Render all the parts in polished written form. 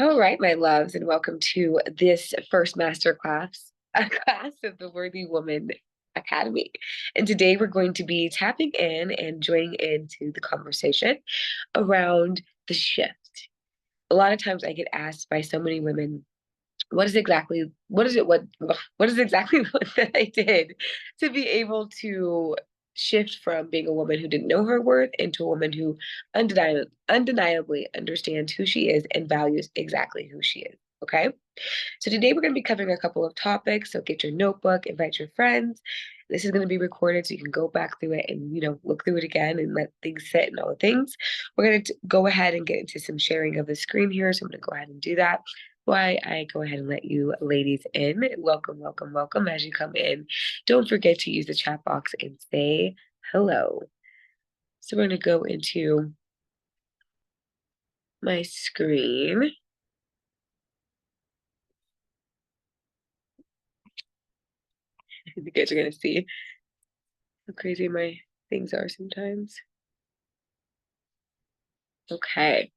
All right, my loves, and welcome to this first master class, a class of the Worthy Woman Academy. And today we're going to be tapping in and joining into the conversation around the shift. A lot of times I get asked by so many women, what is exactly what that I did to be able to shift from being a woman who didn't know her worth into a woman who undeniably understands who she is and values exactly who she is. Okay. So today we're going to be covering a couple of topics. So get your notebook, invite your friends. This is going to be recorded so you can go back through it and, look through it again and let things sit and all the things. We're going to go ahead and get into some sharing of the screen here. So I'm going to go ahead and do that. Why I go ahead and let you ladies in. Welcome, welcome, welcome as you come in. Don't forget to use the chat box and say hello. So we're going to go into my screen. You guys are going to see how crazy my things are sometimes. Okay.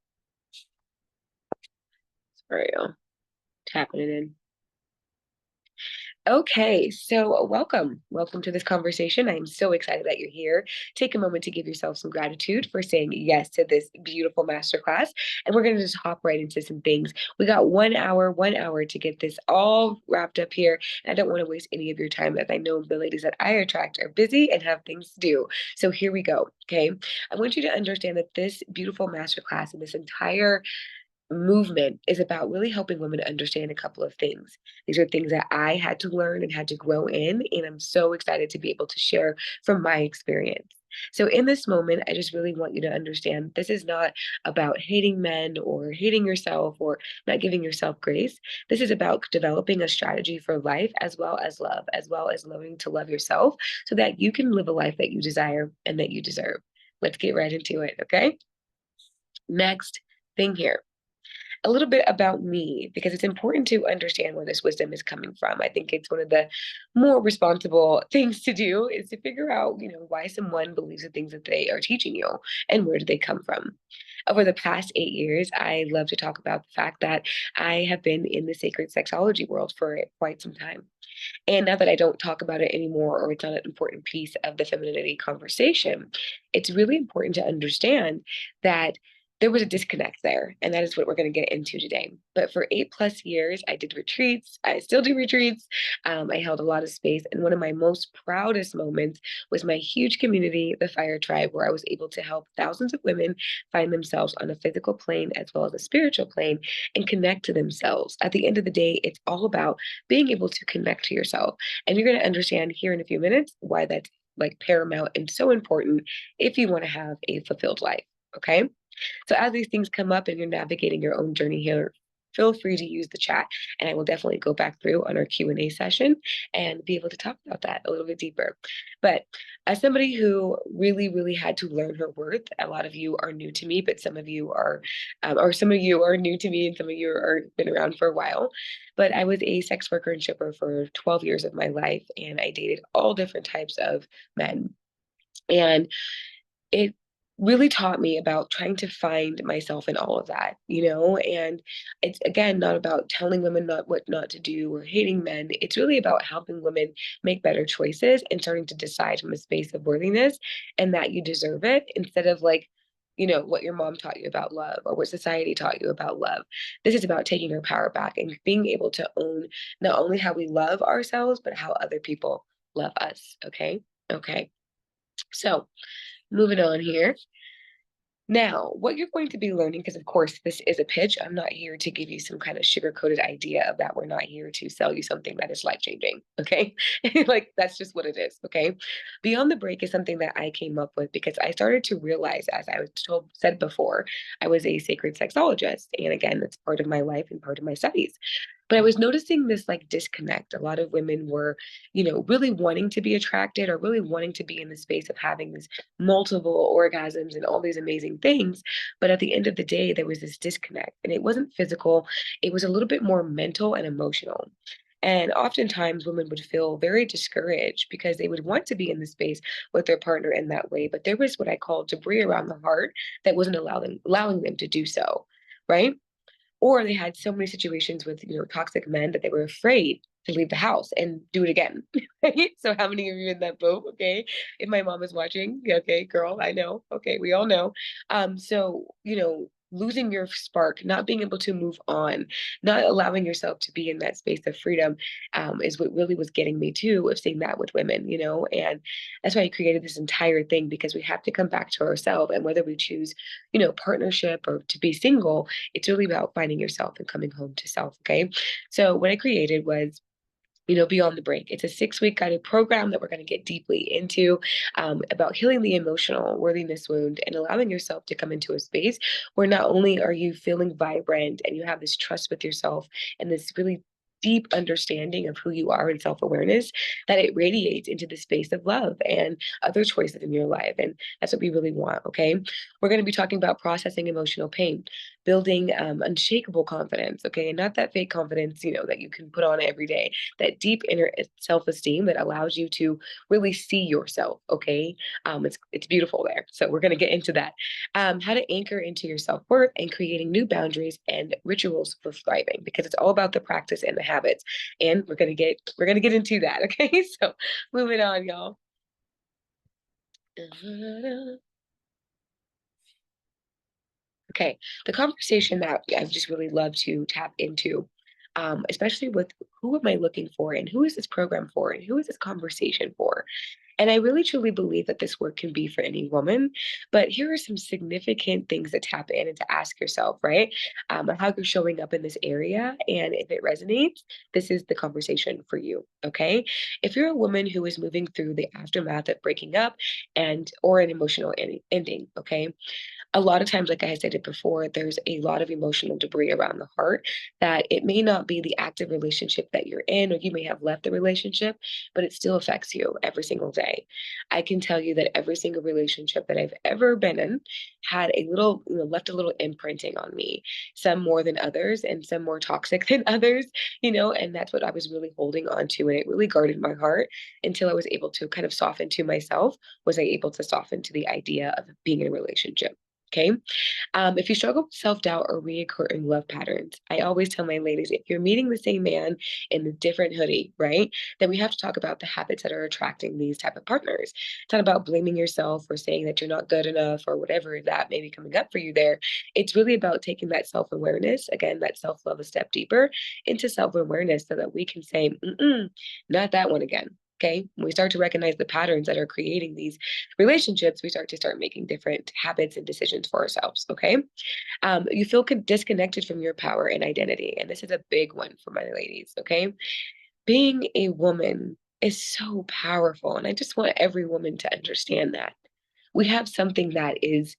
Sorry, y'all. Tapping it in. Okay, so welcome. Welcome to this conversation. I'm so excited that you're here. Take a moment to give yourself some gratitude for saying yes to this beautiful masterclass. And we're going to just hop right into some things. We got 1 hour to get this all wrapped up here. And I don't want to waste any of your time, as I know the ladies that I attract are busy and have things to do. So here we go. Okay. I want you to understand that this beautiful masterclass and this entire movement is about really helping women understand a couple of things. These are things that I had to learn and had to grow in, and I'm so excited to be able to share from my experience. So, in this moment, I just really want you to understand this is not about hating men or hating yourself or not giving yourself grace. This is about developing a strategy for life as well as love, as well as learning to love yourself so that you can live a life that you desire and that you deserve. Let's get right into it, okay? Next thing here, a little bit about me, because it's important to understand where this wisdom is coming from. I think it's one of the more responsible things to do is to figure out, why someone believes the things that they are teaching you and where do they come from. Over the past 8 years, I love to talk about the fact that I have been in the sacred sexology world for quite some time. And now that I don't talk about it anymore, or it's not an important piece of the femininity conversation, it's really important to understand that there was a disconnect there. And that is what we're going to get into today. But for 8+ years, I did retreats. I still do retreats. I held a lot of space. And one of my most proudest moments was my huge community, the Fire Tribe, where I was able to help thousands of women find themselves on a physical plane as well as a spiritual plane and connect to themselves. At the end of the day, it's all about being able to connect to yourself. And you're going to understand here in a few minutes why that's like paramount and so important if you want to have a fulfilled life. Okay. So as these things come up and you're navigating your own journey here, feel free to use the chat and I will definitely go back through on our Q&A session and be able to talk about that a little bit deeper. But as somebody who really, really had to learn her worth, a lot of you are new to me, but some of you are, or some of you are new to me and some of you are been around for a while. But I was a sex worker and shipper for 12 years of my life, and I dated all different types of men. And it really taught me about trying to find myself in all of that, and it's again not about telling women not what not to do or hating men. It's really about helping women make better choices and starting to decide from a space of worthiness and that you deserve it instead of like, what your mom taught you about love or what society taught you about love. This is about taking our power back and being able to own not only how we love ourselves, but how other people love us. Okay. Okay. So moving on here. Now, what you're going to be learning, because of course this is a pitch, I'm not here to give you some kind of sugar-coated idea of that. We're not here to sell you something that is life-changing, okay? Like that's just what it is, okay? Beyond the break is something that I came up with because I started to realize, as I was said before, I was a sacred sexologist. And again, that's part of my life and part of my studies. But I was noticing this like disconnect. A lot of women were, really wanting to be attracted or really wanting to be in the space of having these multiple orgasms and all these amazing things. But at the end of the day, there was this disconnect and it wasn't physical. It was a little bit more mental and emotional. And oftentimes women would feel very discouraged because they would want to be in the space with their partner in that way. But there was what I call debris around the heart that wasn't allowing them to do so. Right. or they had so many situations with, toxic men that they were afraid to leave the house and do it again. Right? So how many of you in that boat? Okay. If my mom is watching, yeah, okay, girl, I know. Okay, we all know. So, losing your spark, not being able to move on, not allowing yourself to be in that space of freedom, is what really was getting me too of seeing that with women, and that's why I created this entire thing because we have to come back to ourselves. And whether we choose, partnership or to be single, it's really about finding yourself and coming home to self. Okay. So what I created was, Beyond the Break. It's a 6-week guided program that we're going to get deeply into, about healing the emotional worthiness wound and allowing yourself to come into a space where not only are you feeling vibrant and you have this trust with yourself and this really deep understanding of who you are and self-awareness, that it radiates into the space of love and other choices in your life. And that's what we really want. Okay. We're going to be talking about processing emotional pain, building unshakable confidence. Okay. And not that fake confidence, that you can put on every day, that deep inner self-esteem that allows you to really see yourself. Okay. It's beautiful there. So we're going to get into that. How to anchor into your self-worth and creating new boundaries and rituals for thriving, because it's all about the practice and the habits. And we're gonna get into that. Okay. So moving on, y'all. Okay, the conversation that I just really love to tap into, especially with who am I looking for and who is this program for and who is this conversation for? And I really truly believe that this work can be for any woman. But here are some significant things to tap in and to ask yourself, right? How you're showing up in this area. And if it resonates, this is the conversation for you. Okay. If you're a woman who is moving through the aftermath of breaking up and or an emotional ending, okay, a lot of times, like I said it before, there's a lot of emotional debris around the heart that it may not be the active relationship that you're in, or you may have left the relationship, but it still affects you every single day. I can tell you that every single relationship that I've ever been in had a little, left a little imprinting on me, some more than others, and some more toxic than others, and that's what I was really holding on to. And it really guarded my heart until I was able to kind of soften to myself. Was I able to soften to the idea of being in a relationship? Okay. If you struggle with self doubt or reoccurring love patterns, I always tell my ladies, if you're meeting the same man in a different hoodie, right, then we have to talk about the habits that are attracting these type of partners. It's not about blaming yourself or saying that you're not good enough or whatever that may be coming up for you there. It's really about taking that self awareness, again, that self love a step deeper into self awareness so that we can say, not that one again. Okay. When we start to recognize the patterns that are creating these relationships, we start making different habits and decisions for ourselves. Okay. You feel disconnected from your power and identity. And this is a big one for my ladies. Okay. Being a woman is so powerful. And I just want every woman to understand that we have something that is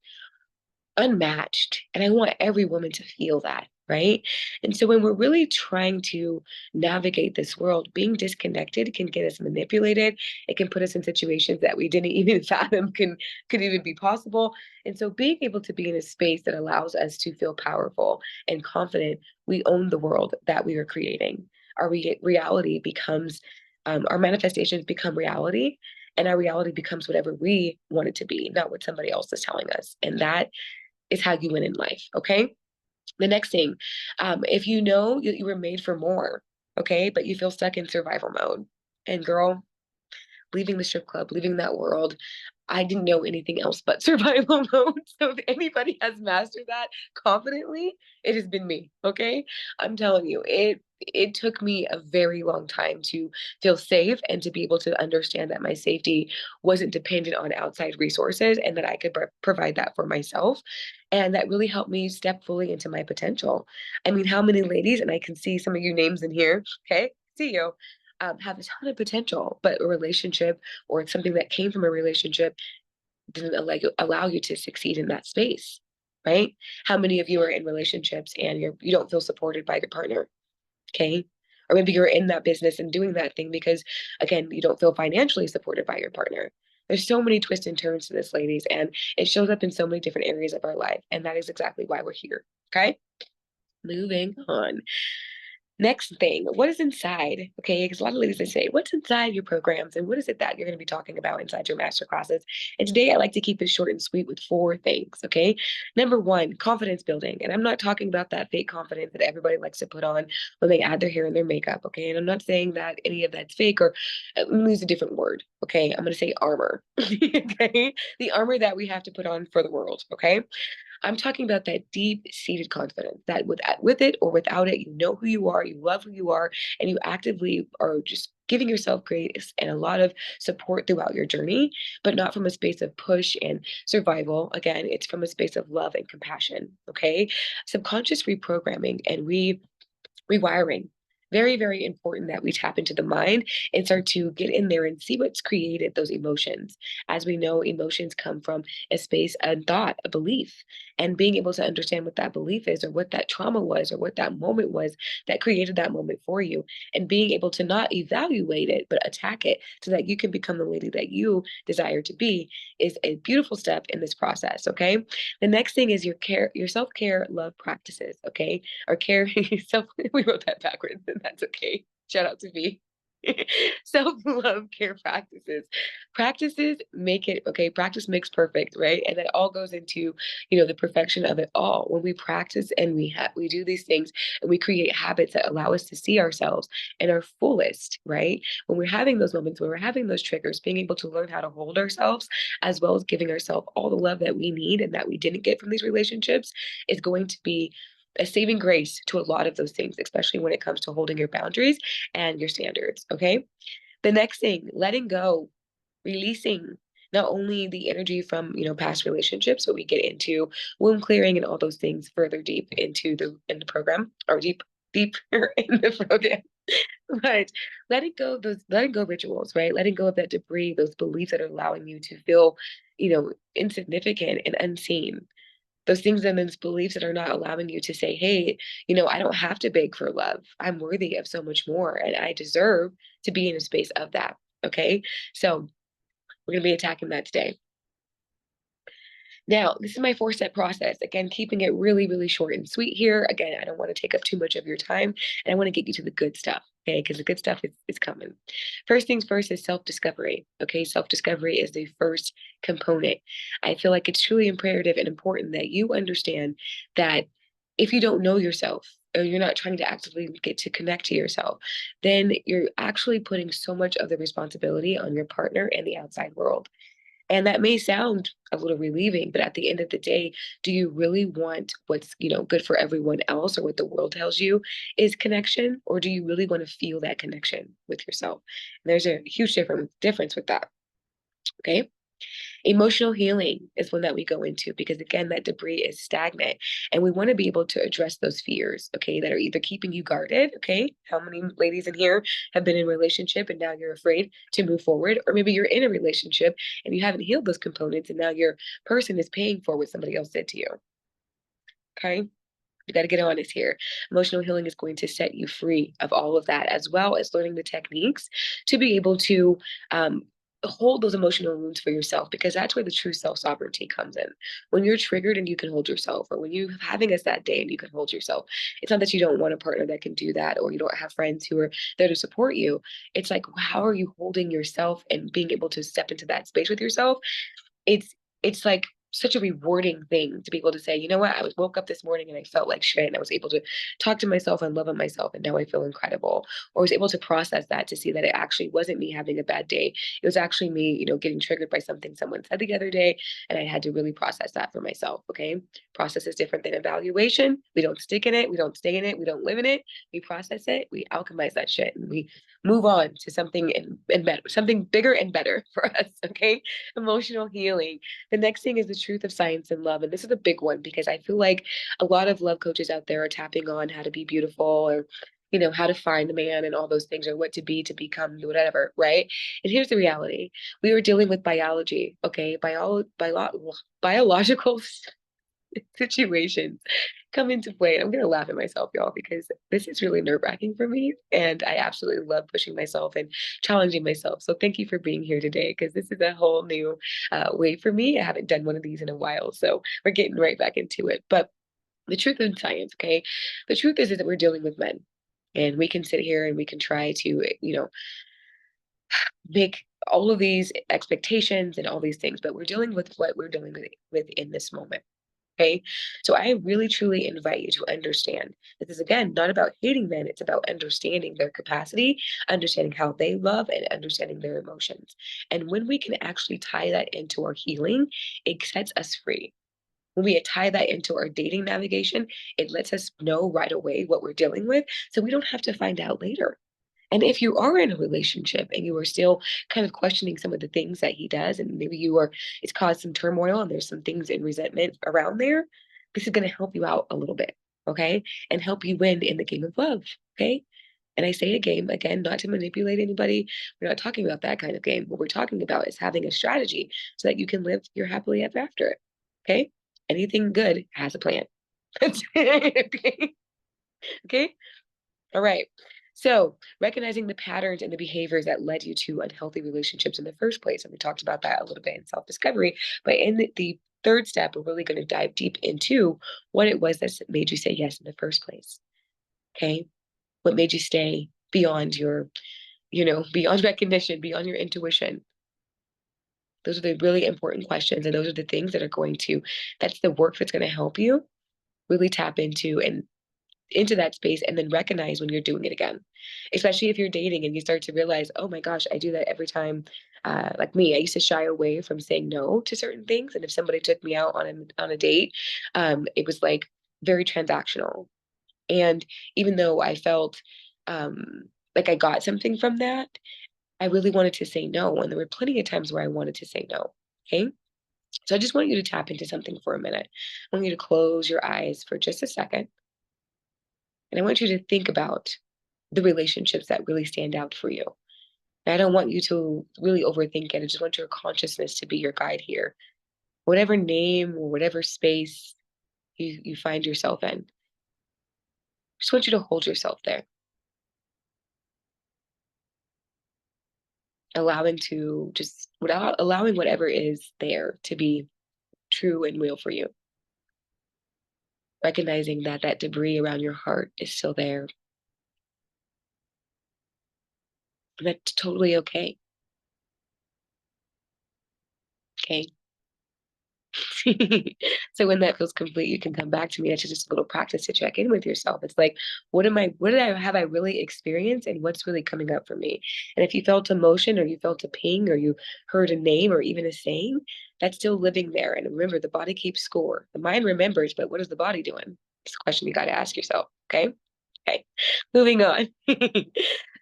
unmatched. And I want every woman to feel that, right? And so when we're really trying to navigate this world, being disconnected can get us manipulated. It can put us in situations that we didn't even fathom could even be possible. And so being able to be in a space that allows us to feel powerful and confident, we own the world that we are creating. Our reality becomes our manifestations become reality, and our reality becomes whatever we want it to be, not what somebody else is telling us. And that is how you win in life. Okay. The next thing, if you know you were made for more, okay, but you feel stuck in survival mode, and girl, leaving the strip club, leaving that world, I didn't know anything else but survival mode. So if anybody has mastered that confidently, it has been me. Okay. I'm telling you, it took me a very long time to feel safe and to be able to understand that my safety wasn't dependent on outside resources and that I could provide that for myself. And that really helped me step fully into my potential. I mean, how many ladies, and I can see some of you names in here, okay, see you, have a ton of potential, but a relationship or something that came from a relationship didn't allow you to succeed in that space, right? How many of you are in relationships and you don't feel supported by your partner? Okay. Or maybe you're in that business and doing that thing because, again, you don't feel financially supported by your partner. There's so many twists and turns to this, ladies, and it shows up in so many different areas of our life. And that is exactly why we're here. Okay. Moving on. Next thing, what is inside? Okay, because a lot of ladies, they say, what's inside your programs and what is it that you're going to be talking about inside your master classes? And today I like to keep it short and sweet with four things. Okay. Number one, confidence building. And I'm not talking about that fake confidence that everybody likes to put on when they add their hair and their makeup. Okay. And I'm not saying that any of that's fake, or let me use a different word. Okay. I'm going to say armor. Okay. The armor that we have to put on for the world. Okay. I'm talking about that deep-seated confidence that with it or without it, you know who you are, you love who you are, and you actively are just giving yourself grace and a lot of support throughout your journey, but not from a space of push and survival. Again, it's from a space of love and compassion. Okay. Subconscious reprogramming and rewiring. Very, very important that we tap into the mind and start to get in there and see what's created those emotions. As we know, emotions come from a space, a thought, a belief, and being able to understand what that belief is, or what that trauma was, or what that moment was that created that moment for you, and being able to not evaluate it, but attack it so that you can become the lady that you desire to be is a beautiful step in this process. Okay. The next thing is your self care love practices. Okay, or care self we wrote that backwards, and that's okay. Shout out to me. Self-love care practices. Practices make it okay, practice makes perfect, right? And that all goes into, the perfection of it all. When we practice and we do these things and we create habits that allow us to see ourselves in our fullest, right? When we're having those moments, when we're having those triggers, being able to learn how to hold ourselves as well as giving ourselves all the love that we need and that we didn't get from these relationships is going to be a saving grace to a lot of those things, especially when it comes to holding your boundaries and your standards. Okay. The next thing, letting go, releasing not only the energy from past relationships, but we get into womb clearing and all those things further deep into the program, or deeper in the program. But letting go rituals, right? Letting go of that debris, those beliefs that are allowing you to feel, insignificant and unseen. Those things and those beliefs that are not allowing you to say, hey, I don't have to beg for love. I'm worthy of so much more and I deserve to be in a space of that. Okay. So we're going to be attacking that today. Now, this is my four-step process. Again, keeping it really, really short and sweet here. Again, I don't want to take up too much of your time, and I want to get you to the good stuff, okay? Because the good stuff is coming. First things first is self-discovery, okay? Self-discovery is the first component. I feel like it's truly imperative and important that you understand that if you don't know yourself, or you're not trying to actively get to connect to yourself, then you're actually putting so much of the responsibility on your partner and the outside world. And that may sound a little relieving, but at the end of the day, do you really want what's, good for everyone else, or what the world tells you is connection? Or do you really want to feel that connection with yourself? And there's a huge difference with that. Okay. Emotional healing is one that we go into because, again, that debris is stagnant and we want to be able to address those fears, okay, that are either keeping you guarded, okay? How many ladies in here have been in a relationship and now you're afraid to move forward? Or maybe you're in a relationship and you haven't healed those components and now your person is paying for what somebody else did to you, okay? You got to get honest here. Emotional healing is going to set you free of all of that, as well as learning the techniques to be able to hold those emotional wounds for yourself, because that's where the true self sovereignty comes in. When you're triggered and you can hold yourself, or when you're having a sad day and you can hold yourself, it's not that you don't want a partner that can do that, or you don't have friends who are there to support you. It's like, how are you holding yourself and being able to step into that space with yourself? It's like such a rewarding thing to be able to say, you know what, woke up this morning and I felt like shit and I was able to talk to myself and love on myself and now I feel incredible. Or I was able to process that to see that it actually wasn't me having a bad day. It was actually me, getting triggered by something someone said the other day, and I had to really process that for myself. Okay. Process is different than evaluation. We don't stick in it, we don't stay in it, we don't live in it. We process it, we alchemize that shit, and we move on to something and better, something bigger and better for us. Okay. Emotional healing. The next thing is the truth of science and love. And this is a big one because I feel like a lot of love coaches out there are tapping on how to be beautiful, or, how to find the man and all those things, or what to be to become whatever, right? And here's the reality. We are dealing with biology, okay? Biological situations come into play. And I'm going to laugh at myself, y'all, because this is really nerve-wracking for me. And I absolutely love pushing myself and challenging myself. So thank you for being here today, because this is a whole new way for me. I haven't done one of these in a while. So we're getting right back into it. But the truth in science, okay? The truth is that we're dealing with men. And we can sit here and we can try to, make all of these expectations and all these things, but we're dealing with what we're dealing with in this moment. Okay. So I really truly invite you to understand this is again not about hating men, it's about understanding their capacity, understanding how they love, and understanding their emotions. And when we can actually tie that into our healing, it sets us free. When we tie that into our dating navigation, it lets us know right away what we're dealing with so we don't have to find out later. And if you are in a relationship and you are still kind of questioning some of the things that he does, and maybe it's caused some turmoil and there's some things in resentment around there, this is going to help you out a little bit, okay? And help you win in the game of love, okay? And I say a game, again, not to manipulate anybody. We're not talking about that kind of game. What we're talking about is having a strategy so that you can live your happily ever after it, okay? Anything good has a plan. Okay? Okay? All right. So, recognizing the patterns and the behaviors that led you to unhealthy relationships in the first place. And we talked about that a little bit in self discovery. But in the third step, we're really going to dive deep into what it was that made you say yes in the first place. Okay. What made you stay beyond beyond recognition, beyond your intuition? Those are the really important questions. And those are the things that that's the work that's going to help you really tap into that space and then recognize when you're doing it again. Especially if you're dating and you start to realize, oh my gosh, I do that every time. Like me, I used to shy away from saying no to certain things. And if somebody took me out on a date, it was like very transactional. And even though I felt like I got something from that, I really wanted to say no. And there were plenty of times where I wanted to say no. Okay. So I just want you to tap into something for a minute. I want you to close your eyes for just a second. And I want you to think about the relationships that really stand out for you. And I don't want you to really overthink it. I just want your consciousness to be your guide here. Whatever name or whatever space you find yourself in, just want you to hold yourself there, allowing whatever is there to be true and real for you. Recognizing that that debris around your heart is still there. And that's totally okay. Okay. So when that feels complete, you can come back to me. That's just a little practice to check in with yourself. It's like, what did I have I really experienced and what's really coming up for me? And if you felt emotion or you felt a ping or you heard a name or even a saying, that's still living there. And remember, the body keeps score. The mind remembers, but what is the body doing? It's a question you got to ask yourself. Okay. Okay, moving on.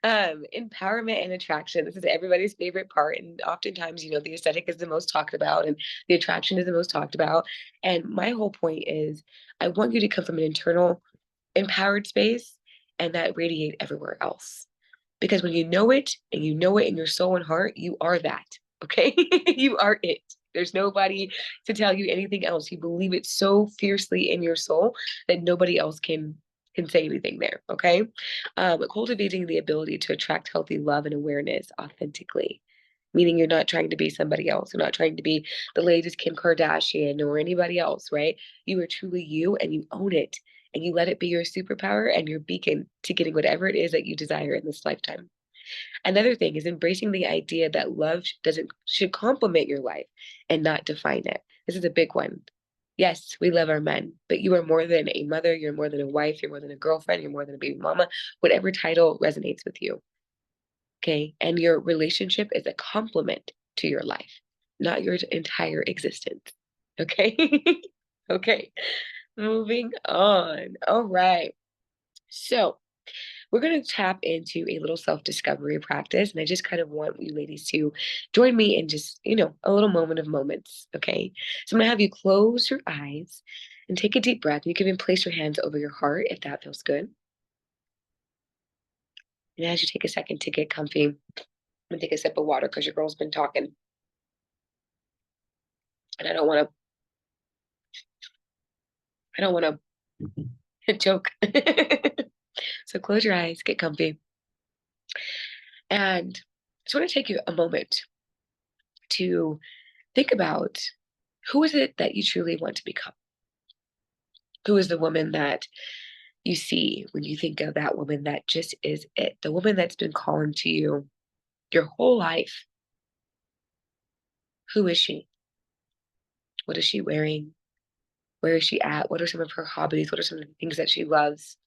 Empowerment and attraction. This is everybody's favorite part. And oftentimes, the aesthetic is the most talked about and the attraction is the most talked about. And my whole point is I want you to come from an internal empowered space and that radiate everywhere else. Because when you know it in your soul and heart, you are that. Okay. You are it. There's nobody to tell you anything else. You believe it so fiercely in your soul that nobody else can say anything there. Okay. Cultivating the ability to attract healthy love and awareness authentically, meaning you're not trying to be somebody else. You're not trying to be the latest Kim Kardashian or anybody else, right? You are truly you and you own it and you let it be your superpower and your beacon to getting whatever it is that you desire in this lifetime. Another thing is embracing the idea that love doesn't should complement your life and not define it. This is a big one. Yes, we love our men, but you are more than a mother, you're more than a wife, you're more than a girlfriend, you're more than a baby mama, whatever title resonates with you. Okay. And your relationship is a complement to your life, not your entire existence. Okay. Okay. Moving on. All right. So we're going to tap into a little self discovery practice. And I just kind of want you ladies to join me in just, a little moment of moments. Okay. So I'm going to have you close your eyes and take a deep breath. You can even place your hands over your heart if that feels good. And as you take a second to get comfy, and take a sip of water because your girl's been talking and I don't want to joke. So close your eyes, get comfy. And I just want to take you a moment to think about who is it that you truly want to become? Who is the woman that you see when you think of that woman that just is it, the woman that's been calling to you your whole life. Who is she? What is she wearing? Where is she at? What are some of her hobbies? What are some of the things that she loves?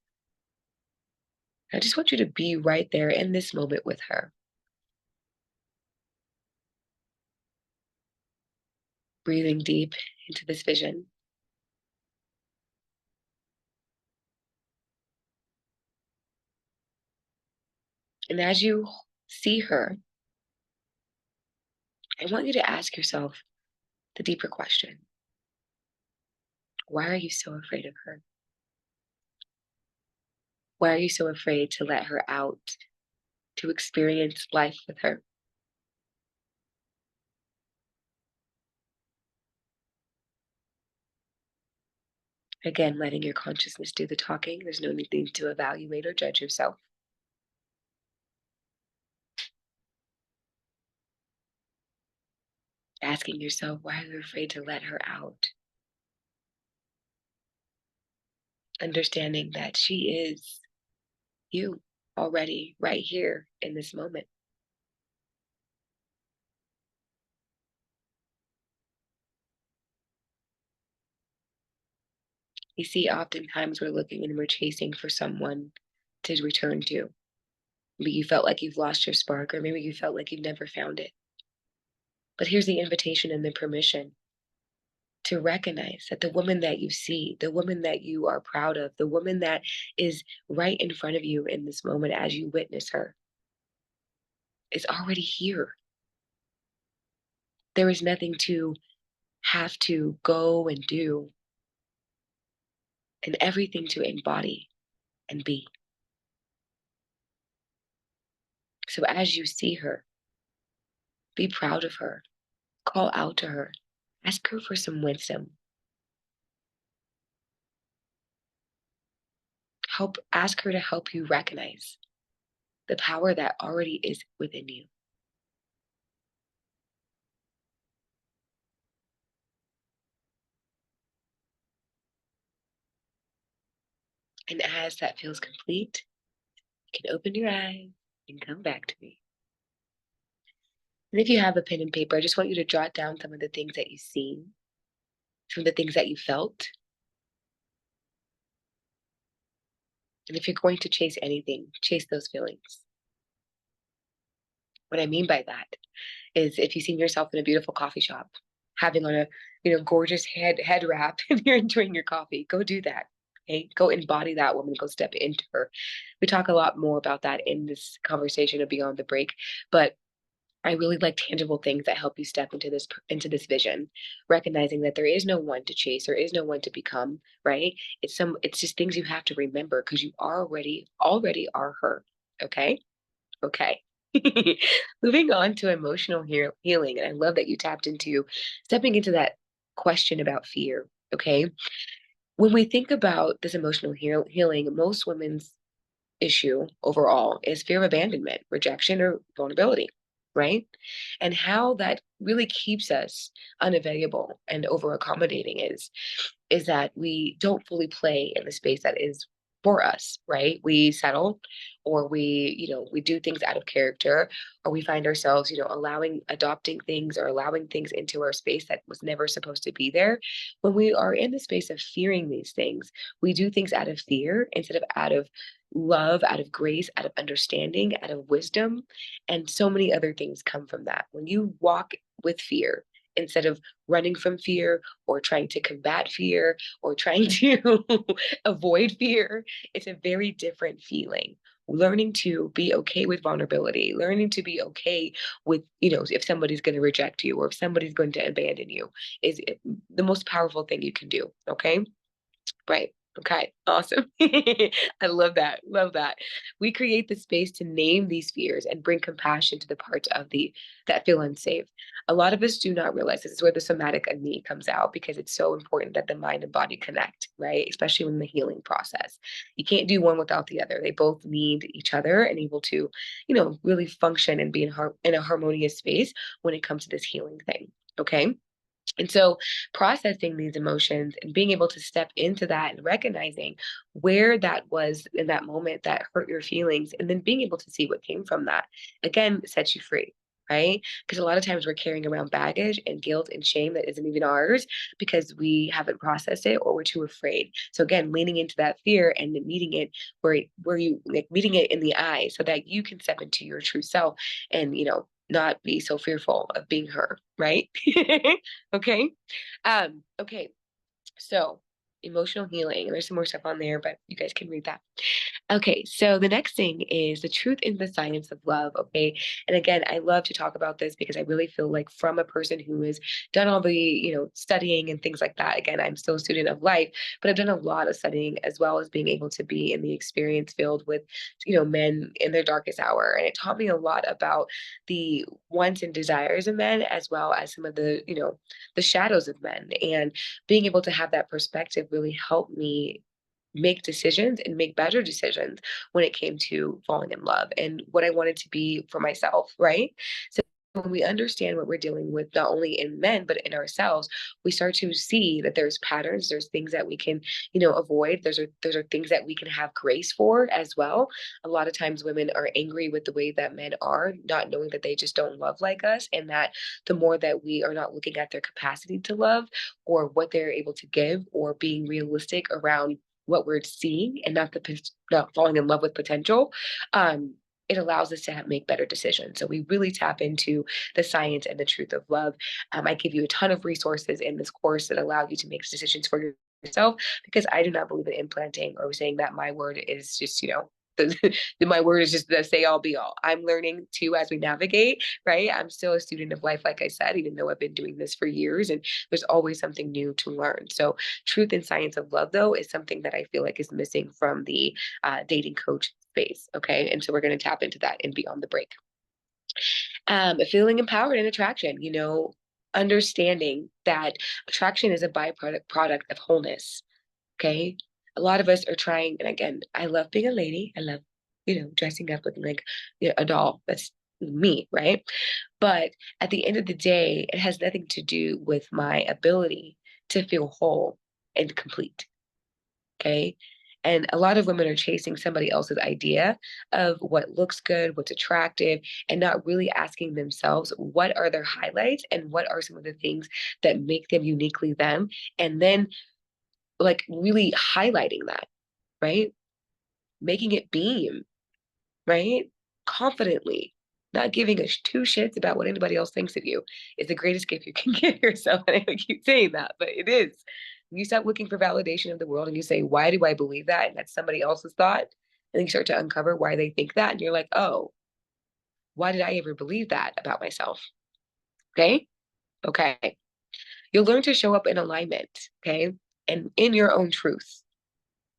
I just want you to be right there in this moment with her, breathing deep into this vision. And as you see her, I want you to ask yourself the deeper question. Why are you so afraid of her? Why are you so afraid to let her out, to experience life with her? Again, letting your consciousness do the talking. There's no need to evaluate or judge yourself. Asking yourself, why are you afraid to let her out? Understanding that she is you already right here in this moment. You see, oftentimes we're looking and we're chasing for someone to return to. Maybe you felt like you've lost your spark, or maybe you felt like you've never found it. But here's the invitation and the permission to recognize that the woman that you see, the woman that you are proud of, the woman that is right in front of you in this moment as you witness her is already here. There is nothing to have to go and do, and everything to embody and be. So as you see her, be proud of her, call out to her, ask her for some wisdom, ask her to help you recognize the power that already is within you. And as that feels complete, you can open your eyes and come back to me. And if you have a pen and paper, I just want you to jot down some of the things that you've seen, some of the things that you felt. And if you're going to chase anything, chase those feelings. What I mean by that is if you've seen yourself in a beautiful coffee shop, having on a gorgeous head wrap and you're enjoying your coffee, go do that. Okay? Go embody that woman, go step into her. We talk a lot more about that in this conversation of Beyond the Break, but I really like tangible things that help you step into this vision, recognizing that there is no one to chase, there is no one to become, right? It's just things you have to remember because you already are her. Okay? Okay. Moving on to emotional healing. And I love that you tapped into stepping into that question about fear. Okay. When we think about this emotional healing, most women's issue overall is fear of abandonment, rejection, or vulnerability, right? And how that really keeps us unavailable and over accommodating is that we don't fully play in the space that is for us, right? We settle or we do things out of character or we find ourselves, adopting things or allowing things into our space that was never supposed to be there. When we are in the space of fearing these things, we do things out of fear instead of out of love, out of grace, out of understanding, out of wisdom, and so many other things come from that. When you walk with fear instead of running from fear or trying to combat fear or trying to avoid fear, it's a very different feeling. Learning to be okay with vulnerability, learning to be okay with, if somebody's going to reject you or if somebody's going to abandon you is the most powerful thing you can do. Okay. Right. Okay. Awesome. I love that. Love that. We create the space to name these fears and bring compassion to the parts of the that feel unsafe. A lot of us do not realize this is where the somatic and me comes out because it's so important that the mind and body connect, right? Especially in the healing process. You can't do one without the other. They both need each other and able to, really function and be in a harmonious space when it comes to this healing thing. Okay. And so processing these emotions and being able to step into that and recognizing where that was in that moment that hurt your feelings, and then being able to see what came from that, again, sets you free. Right? Because a lot of times we're carrying around baggage and guilt and shame that isn't even ours because we haven't processed it or we're too afraid. So again, leaning into that fear and then meeting it where you like meeting it in the eye so that you can step into your true self and not be so fearful of being her, right? Okay. Okay. So emotional healing. And there's some more stuff on there, but you guys can read that. Okay, so the next thing is the truth in the science of love. Okay, and again, I love to talk about this because I really feel like from a person who has done all the studying and things like that. Again, I'm still a student of life, but I've done a lot of studying as well as being able to be in the experience field with men in their darkest hour, and it taught me a lot about the wants and desires of men as well as some of the the shadows of men, and being able to have that perspective really helped me make decisions and make better decisions when it came to falling in love and what I wanted to be for myself, right? So when we understand what we're dealing with, not only in men, but in ourselves, we start to see that there's patterns, there's things that we can, avoid. There's are things that we can have grace for as well. A lot of times women are angry with the way that men are, not knowing that they just don't love like us, and that the more that we are not looking at their capacity to love or what they're able to give or being realistic around what we're seeing and not falling in love with potential, it allows us to make better decisions. So we really tap into the science and the truth of love. I give you a ton of resources in this course that allow you to make decisions for yourself because I do not believe in implanting or saying that my word is just, my word is just the say all be all. I'm learning too as we navigate, right? I'm still a student of life, like I said, even though I've been doing this for years, and there's always something new to learn. So, truth and science of love, though, is something that I feel like is missing from the dating coach space. Okay. And so we're going to tap into that and be on the break. Feeling empowered in attraction, understanding that attraction is a product of wholeness. Okay. A lot of us are trying, and again, I love being a lady. I love, dressing up looking like a doll. That's me, right? But at the end of the day, it has nothing to do with my ability to feel whole and complete. Okay. And a lot of women are chasing somebody else's idea of what looks good, what's attractive, and not really asking themselves what are their highlights and what are some of the things that make them uniquely them. And then like really highlighting that, right? Making it beam, right? Confidently, not giving two shits about what anybody else thinks of you is the greatest gift you can give yourself. And I keep saying that, but it is. When you stop looking for validation of the world and you say, why do I believe that? And that's somebody else's thought. And then you start to uncover why they think that. And you're like, oh, why did I ever believe that about myself? Okay. Okay. You'll learn to show up in alignment. Okay. And in your own truth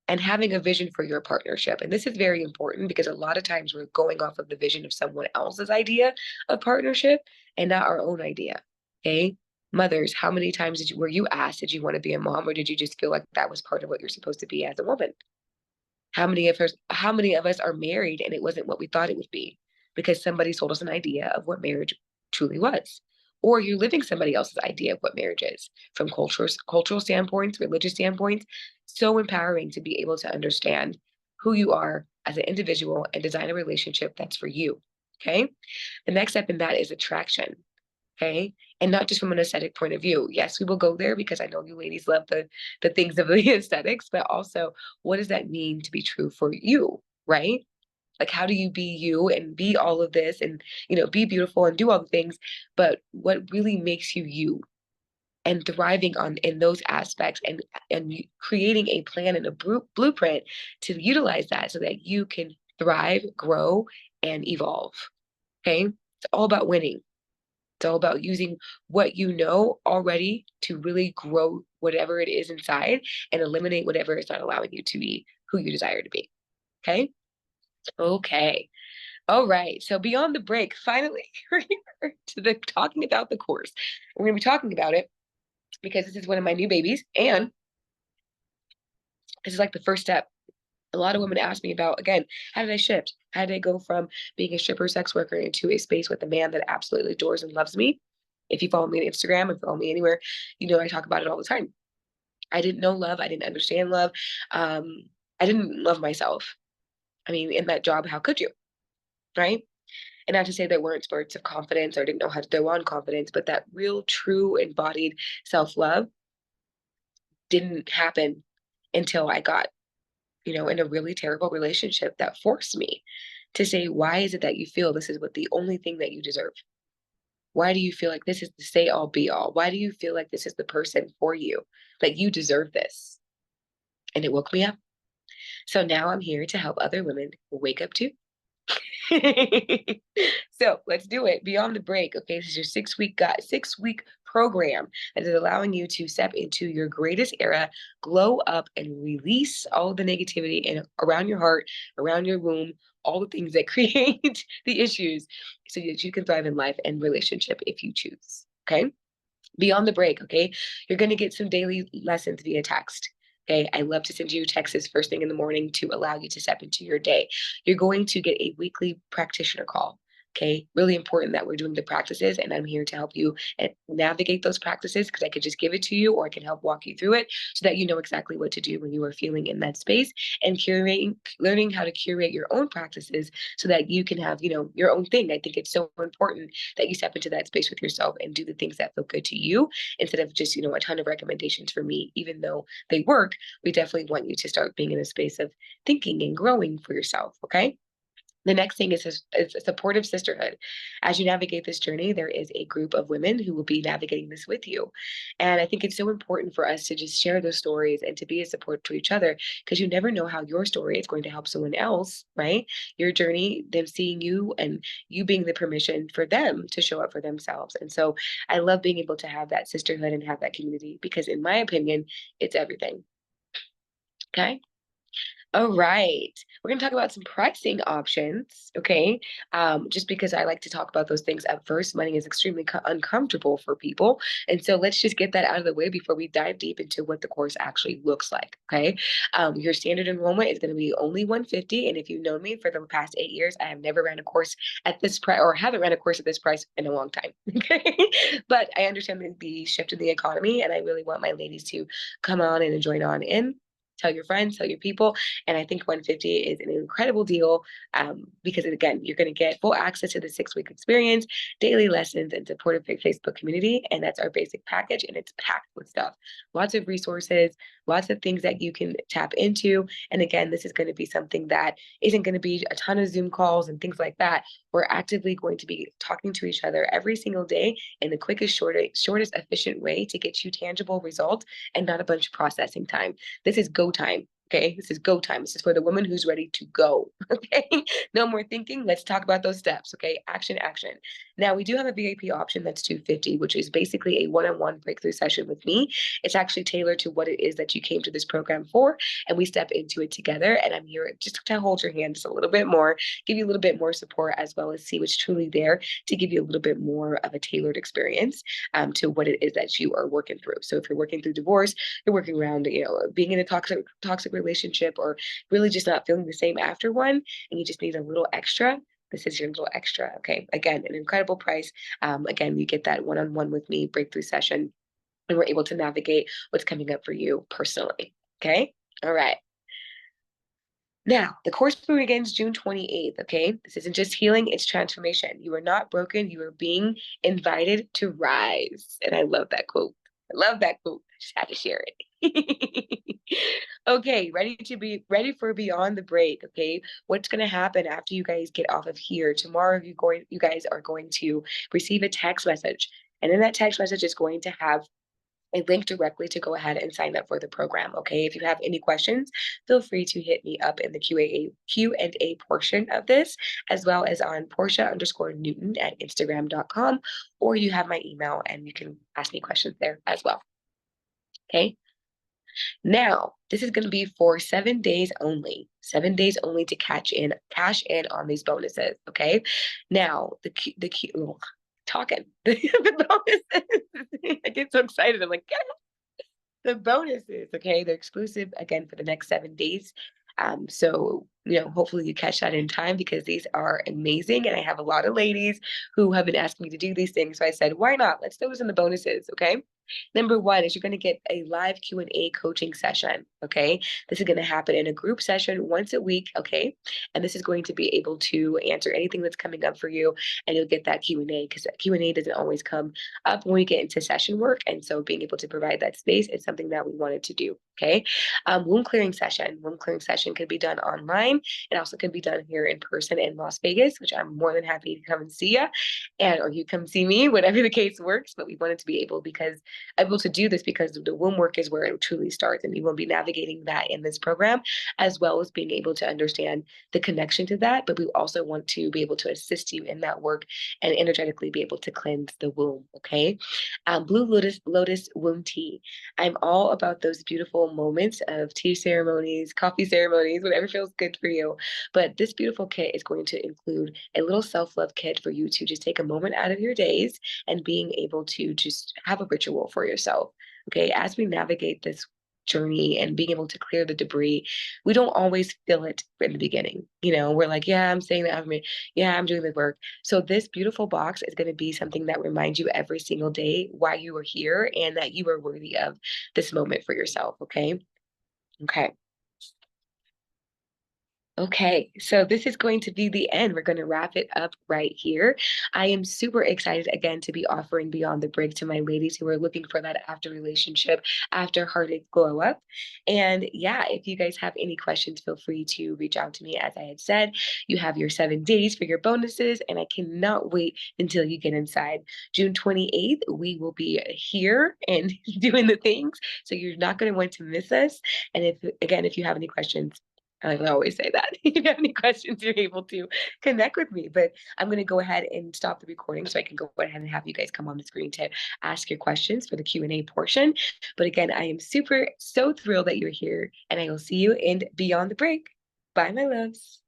and having a vision for your partnership. And this is very important because a lot of times we're going off of the vision of someone else's idea of partnership and not our own idea. Okay. Mothers, how many times were you asked, did you want to be a mom, or did you just feel like that was part of what you're supposed to be as a woman? How many of us are married and it wasn't what we thought it would be because somebody sold us an idea of what marriage truly was? Or you're living somebody else's idea of what marriage is from cultural standpoints, religious standpoints. So empowering to be able to understand who you are as an individual and design a relationship that's for you. Okay. The next step in that is attraction. Okay. And not just from an aesthetic point of view. Yes, we will go there because I know you ladies love the things of the aesthetics, but also what does that mean to be true for you? Right? Like how do you be you and be all of this and be beautiful and do all the things, but what really makes you you and thriving on in those aspects and creating a plan and a blueprint to utilize that so that you can thrive, grow, and evolve. Okay. It's all about winning. It's all about using what you know already to really grow whatever it is inside and eliminate whatever is not allowing you to be who you desire to be. Okay. Okay. All right. So beyond the break, finally, we're here to the talking about the course. We're going to be talking about it because this is one of my new babies, and this is like the first step. A lot of women ask me about, again, how did I shift? How did I go from being a stripper sex worker into a space with a man that absolutely adores and loves me? If you follow me on Instagram, if you follow me anywhere, you know I talk about it all the time. I didn't know love. I didn't understand love. Um, I didn't love myself. I mean, in that job, how could you, right? And not to say there weren't spurts of confidence or didn't know how to throw on confidence, but that real, true, embodied self love didn't happen until I got, in a really terrible relationship that forced me to say, why is it that you feel this is what the only thing that you deserve? Why do you feel like this is the say all be all? Why do you feel like this is the person for you? That you deserve this? And it woke me up. So now I'm here to help other women wake up too. So let's do it. Beyond the break. Okay, this is your 6-week program that is allowing you to step into your greatest era, glow up, and release all the negativity and around your heart, around your womb, all the things that create the issues, so that you can thrive in life and relationship if you choose. Okay. Beyond the break, okay, you're going to get some daily lessons via text. Okay, I love to send you texts first thing in the morning to allow you to step into your day. You're going to get a weekly practitioner call. Okay, really important that we're doing the practices, and I'm here to help you and navigate those practices, because I could just give it to you or I can help walk you through it so that you know exactly what to do when you are feeling in that space, and learning how to curate your own practices so that you can have, your own thing. I think it's so important that you step into that space with yourself and do the things that feel good to you instead of just, a ton of recommendations for me. Even though they work, we definitely want you to start being in a space of thinking and growing for yourself. Okay. The next thing is a supportive sisterhood. As you navigate this journey, there is a group of women who will be navigating this with you. And I think it's so important for us to just share those stories and to be a support to each other, because you never know how your story is going to help someone else, right? Your journey, them seeing you and you being the permission for them to show up for themselves. And so I love being able to have that sisterhood and have that community, because in my opinion, it's everything. Okay. All right. We're going to talk about some pricing options. Okay. Just because I like to talk about those things at first, money is extremely uncomfortable for people. And so let's just get that out of the way before we dive deep into what the course actually looks like. Okay. Your standard enrollment is going to be only 150. And if you've known me for the past 8 years, I have never ran a course at this price, or haven't ran a course at this price in a long time. Okay. But I understand the shift in the economy, and I really want my ladies to come on and join on in. Tell your friends, tell your people, and I think 150 is an incredible deal, because again, you're going to get full access to the 6-week experience, daily lessons, and supportive Facebook community. And that's our basic package. And it's packed with stuff, lots of resources, lots of things that you can tap into. And again, this is going to be something that isn't going to be a ton of Zoom calls and things like that. We're actively going to be talking to each other every single day in the quickest, shortest, efficient way to get you tangible results and not a bunch of processing time. This is go time. Okay, this is go time. This is for the woman who's ready to go. Okay, no more thinking. Let's talk about those steps. Okay, action, action. Now we do have a VIP option that's 250, which is basically a one-on-one breakthrough session with me. It's actually tailored to what it is that you came to this program for, and we step into it together. And I'm here just to hold your hand just a little bit more, give you a little bit more support, as well as see what's truly there to give you a little bit more of a tailored experience, to what it is that you are working through. So if you're working through divorce, you're working around, being in a toxic relationship, or really just not feeling the same after one, and you just need a little extra, this is your little extra. Okay. Again, an incredible price. Again, you get that one-on-one with me breakthrough session, and we're able to navigate what's coming up for you personally. Okay. All right. Now, the course begins June 28th. Okay. This isn't just healing, it's transformation. You are not broken. You are being invited to rise. And I love that quote. I love that quote. I just had to share it. Okay, ready for beyond the break. Okay, what's going to happen after you guys get off of here tomorrow? You guys are going to receive a text message, and in that text message is going to have a link directly to go ahead and sign up for the program. Okay, if you have any questions, feel free to hit me up in the Q&A portion of this, as well as on Portia_Newton at Instagram.com, or you have my email and you can ask me questions there as well. Okay. Now, this is going to be for 7 days only. 7 days only to cash in on these bonuses. Okay. Now, talking the bonuses. I get so excited. I'm like, yeah, the bonuses. Okay, they're exclusive again for the next 7 days. So hopefully you catch that in time because these are amazing. And I have a lot of ladies who have been asking me to do these things. So I said, why not? Let's throw this in the bonuses. Okay. Number one is you're going to get a live Q&A coaching session. Okay. This is going to happen in a group session once a week. Okay. And this is going to be able to answer anything that's coming up for you. And you'll get that Q&A because that Q&A doesn't always come up when we get into session work. And so being able to provide that space is something that we wanted to do. Okay. Wound clearing session. Wound clearing session can be done online. It also can be done here in person in Las Vegas, which I'm more than happy to come and see you, and or you come see me, whatever the case works. But we wanted to be able to do this because the womb work is where it truly starts, and we will be navigating that in this program, as well as being able to understand the connection to that. But we also want to be able to assist you in that work and energetically be able to cleanse the womb. Okay. Blue lotus womb tea. I'm all about those beautiful moments of tea ceremonies, coffee ceremonies, whatever feels good for you. But this beautiful kit is going to include a little self-love kit for you to just take a moment out of your days and being able to just have a ritual for yourself. Okay. As we navigate this journey and being able to clear the debris, we don't always feel it in the beginning. We're like, yeah, I'm saying that. Yeah, I'm doing the work. So this beautiful box is going to be something that reminds you every single day why you are here and that you are worthy of this moment for yourself. Okay. Okay. Okay, so this is going to be the end. We're going to wrap it up right here. I am super excited again to be offering Beyond the Break to my ladies who are looking for that after relationship, after heartache glow up. And yeah, if you guys have any questions, feel free to reach out to me. As I had said, you have your 7 days for your bonuses, and I cannot wait until you get inside. June 28th, we will be here and doing the things. So you're not going to want to miss us. And if you have any questions, I always say that. If you have any questions, you're able to connect with me. But I'm going to go ahead and stop the recording so I can go ahead and have you guys come on the screen to ask your questions for the Q&A portion. But again, I am so thrilled that you're here, and I will see you in Beyond the Break. Bye, my loves.